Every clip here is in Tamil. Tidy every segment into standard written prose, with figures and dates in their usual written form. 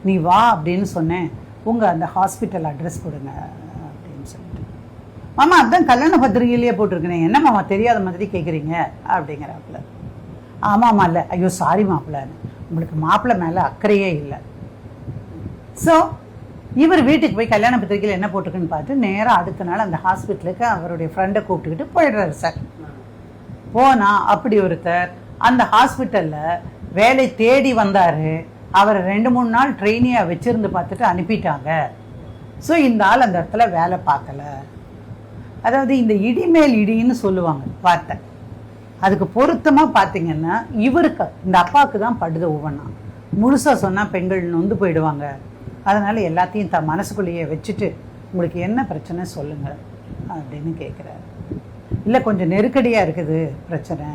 நீ வா அப்படின்னு சொன்னேன், உங்கள் அந்த ஹாஸ்பிட்டல் அட்ரஸ் கொடுங்க அப்படின்னு சொல்லிட்டு. மாமா அதுதான் கல்யாண பத்திரிகையிலேயே போட்டிருக்கேன், என்ன மாமா தெரியாத மாதிரி கேட்குறீங்க அப்படிங்கிறாப்புல. ஆமாம்மா இல்லை, ஐயோ சாரி மாப்பிள்ளன்னு, உங்களுக்கு மாப்பிள்ளை மேலே அக்கறையே இல்லை. ஸோ இவர் வீட்டுக்கு போய் கல்யாண பத்திரிகையில் என்ன போட்டிருக்குன்னு பார்த்து நேராக அடுத்த நாள் அந்த ஹாஸ்பிட்டலுக்கு அவருடைய ஃப்ரெண்டை கூப்பிட்டுக்கிட்டு போயிடுறாரு சார். போனால் அப்படி ஒருத்தர் அந்த ஹாஸ்பிட்டலில் வேலை தேடி வந்தார். அவரை 2-3 நாள் ட்ரெயினியாக வச்சுருந்து பார்த்துட்டு அனுப்பிட்டாங்க. ஸோ இந்த ஆள் அந்த இடத்துல வேலை பார்க்கல. அதாவது இந்த இடிமேல் இடின்னு சொல்லுவாங்க வார்த்தை, அதுக்கு பொருத்தமாக பார்த்தீங்கன்னா இவருக்கு இந்த அப்பாவுக்கு தான் படுது. ஒவ்வொன்றா முழுசாக சொன்னால் பெண்கள் நொந்து போயிடுவாங்க. அதனால் எல்லாத்தையும் மனசுக்குள்ளேயே வச்சுட்டு உங்களுக்கு என்ன பிரச்சனை சொல்லுங்கள் அப்படின்னு கேட்குறாரு. இல்லை கொஞ்சம் நெருக்கடியாக இருக்குது பிரச்சனை,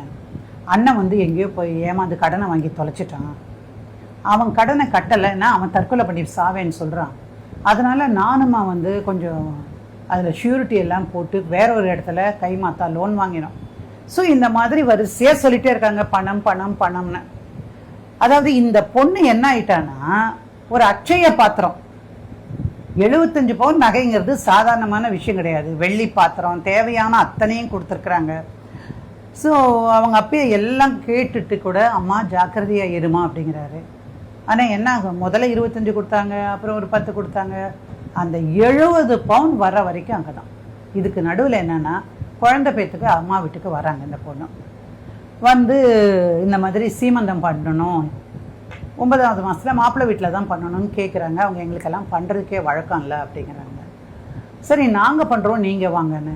அண்ணன் எங்கேயோ போய் ஏமாந்து கடனை வாங்கி தொலைச்சிட்டான், அவன் கடனை கட்டலைன்னா அவன் தற்கொலை பண்ணி சாவேன்னு சொல்கிறான். அதனால் நானுமா கொஞ்சம் அதில் ஷூரிட்டி எல்லாம் போட்டு வேற ஒரு இடத்துல கைமாத்தா லோன் வாங்கினோம். ஸோ இந்த மாதிரி வரிசையாக சொல்லிகிட்டே இருக்காங்க, பணம் பணம் பணம்னு. அதாவது இந்த பொண்ணு என்ன ஆயிட்டான்னா ஒரு அட்சய பாத்திரம். 75 பவுன் நகைங்கிறது சாதாரணமான விஷயம் கிடையாது. வெள்ளி பாத்திரம் தேவையான அத்தனையும் கொடுத்துருக்குறாங்க. ஸோ அவங்க அப்பயே எல்லாம் கேட்டுட்டு கூட அம்மா ஜாக்கிரதையாக இருமா அப்படிங்கிறாரு. ஆனால் என்ன ஆகும், முதல்ல 25 கொடுத்தாங்க, அப்புறம் ஒரு 10 கொடுத்தாங்க, அந்த 70 பவுன் வர வரைக்கும் அங்கே தான். இதுக்கு நடுவில் என்னென்னா குழந்தை பேத்துக்கு அம்மா வீட்டுக்கு வராங்க. இந்த பொண்ணு இந்த மாதிரி சீமந்தம் பண்ணணும், 9வது மாதத்தில் மாப்பிள்ளை வீட்டில் தான் பண்ணணும்னு கேட்குறாங்க. அவங்க எங்களுக்கெல்லாம் பண்ணுறதுக்கே வழக்கம் இல்லை அப்படிங்கிறாங்க. சரி நாங்கள் பண்ணுறோம் நீங்கள் வாங்கன்னு.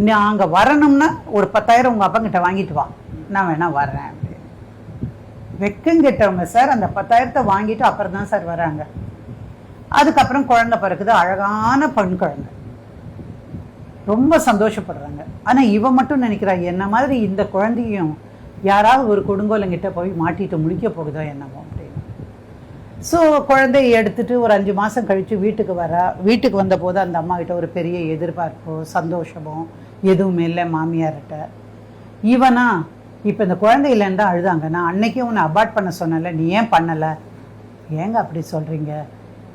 நாங்கள் வரணும்னா ஒரு 10,000 உங்கள் அப்பங்கிட்ட வாங்கிட்டு வா, நான் வேணா வர்றேன் அப்படின்னு. வெக்கங்கிட்டவங்க சார் அந்த 10,000 வாங்கிட்டு அப்புறம் தான் சார் வராங்க. அதுக்கப்புறம் குழந்தை பிறகுது, அழகான பெண் குழந்தை, ரொம்ப சந்தோஷப்படுறாங்க. ஆனால் இவ மட்டும் நினைக்கிறா என்ன மாதிரி இந்த குழந்தையும் யாராவது ஒரு கொடுங்கோலங்கிட்ட போய் மாட்டிட்டு முடிக்க போகுதோ என்னமோ அப்படின்னு. ஸோ குழந்தையை எடுத்துகிட்டு ஒரு 5 மாதம் கழித்து வீட்டுக்கு வரா. வீட்டுக்கு வந்தபோது அந்த அம்மா கிட்ட ஒரு பெரிய எதிர்பார்ப்போ சந்தோஷமோ எதுவுமே இல்லை மாமியார்கிட்ட. இவனா இப்போ இந்த குழந்தையிலேருந்து அழுதாங்க, நான் அன்னைக்கே உன்னை அபார்ட் பண்ண சொன்னல, நீ ஏன் பண்ணலை? ஏங்க அப்படி சொல்கிறீங்க,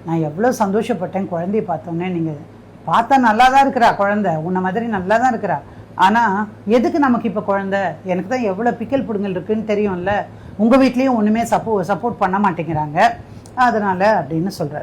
நான் எவ்வளோ சந்தோஷப்பட்டேன் குழந்தைய பார்த்தோன்னே. நீங்கள் பார்த்தா நல்லா தான் இருக்கிறா குழந்தை, உன்னை மாதிரி நல்லா தான் இருக்கிறா, ஆனால் எதுக்கு நமக்கு இப்போ குழந்தை? எனக்கு தான் எவ்வளோ பிக்கல் பிடுங்கல் இருக்குதுன்னு தெரியும்ல, உங்கள் வீட்லேயும் ஒன்றுமே சப்போர்ட் பண்ண மாட்டேங்கிறாங்க, அதனால் அப்படின்னு சொல்கிறாரு.